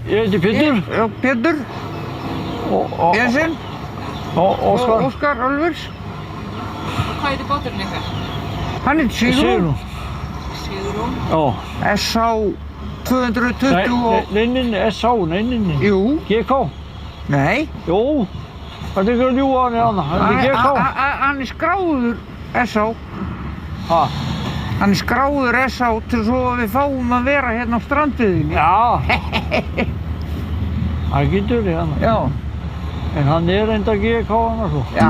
Ég heiti Pétur. Já, Pétur. Jensen. Og Óskar. Óskar Ölvers. Hvað heitir báturinn ykkar? Hann heitir Sigrún. Sigrún. Já. S.A. 220 og... Nei, S.A. Nei. Jú. GK. Nei. Jú. Það er ekki að ljúga hann í hana. Hann er GK. Hann er skráður S.A. Ha? Hann er skráður S.A. til svo að við fáum að vera hérna á strandviðinni. Já. Það getur þig hana. Já. En hann er enda GK hana svo. Já.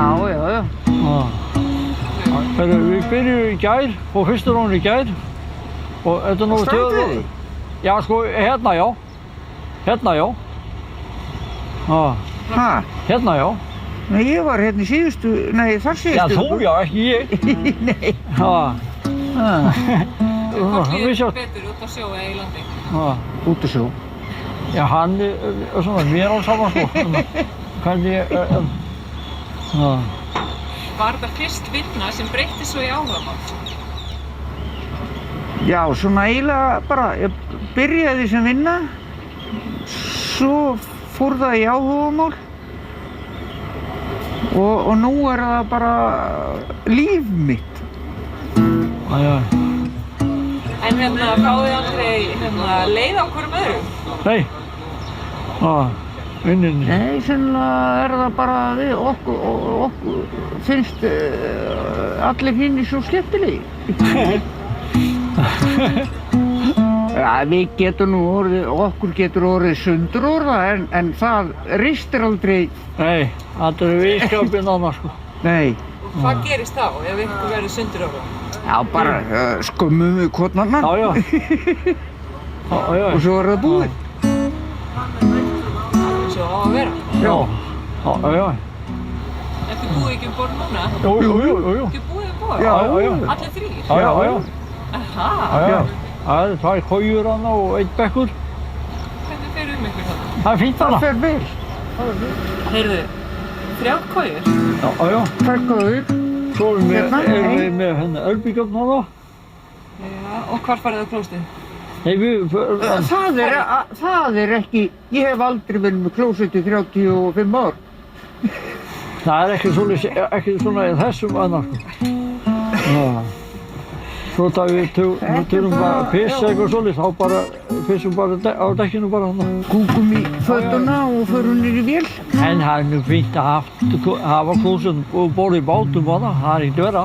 Við byrjum í gær, og fyrstu rónu í gær. Og þetta er nú strandviði? Já, sko, hérna já. Hérna já. Ha? Hérna já. Nei, ég var hérna í síðustu, nei, þar síðustu. Já, þú já, ekki ég. Nei. Hvort líður betur út á sjó eða í landi? Út á sjó. Já, hann er svona, mér á saman sko. Hvernig Var þetta fyrst vinna sem breytti svo í áhugamál? Já, svona eiginlega bara, ég byrjaði sem vinna, svo fór það í áhugamál og nú er það bara líf mitt. Já. En fáið þið aldrei leið á hverjum öðrum? Nei. Vinninni. Nei, sennilega er það bara við, okkur finnst allir hinnir svo skemmtilegir. Ja, við getum nú okkur getur orðið sundurorða en það ristir aldrei. Nei, það er viðskapinn annars sko. Nei. Og hvað gerist þá ef ykkur verður sundurorða? Já, bara skömmum við kotnarna. Já. Og svo er það búið. Svo á að vera? Já. En þið búið ekki um borð núna? Jú. Þið búið um borð? Já. Allir þrír? Já. Aha. Það eru tvær kojur hana og einn bekkur. Hvernig fer ykkur þarna? Það er fínt hana. Það fer vel. Heyrðu, 3 kojur? Já. 2 kojur. Svo erum við með henni Ölbíkjöfn hana. Já, og hvar farið þið á klóstið? Nei, Það er ekki, ég hef aldrei verið með klósett í 35 ár. það er ekki svona í þessum annars sko. Svo það við tökum bara piss eitthvað svolítið, þá bara pissum bara á dekkinu bara hana. Kúkum í fötuna og förum niður í vél. En það er nú fínt að hafa klósett og borða í bátum hana, það er ekkert verra.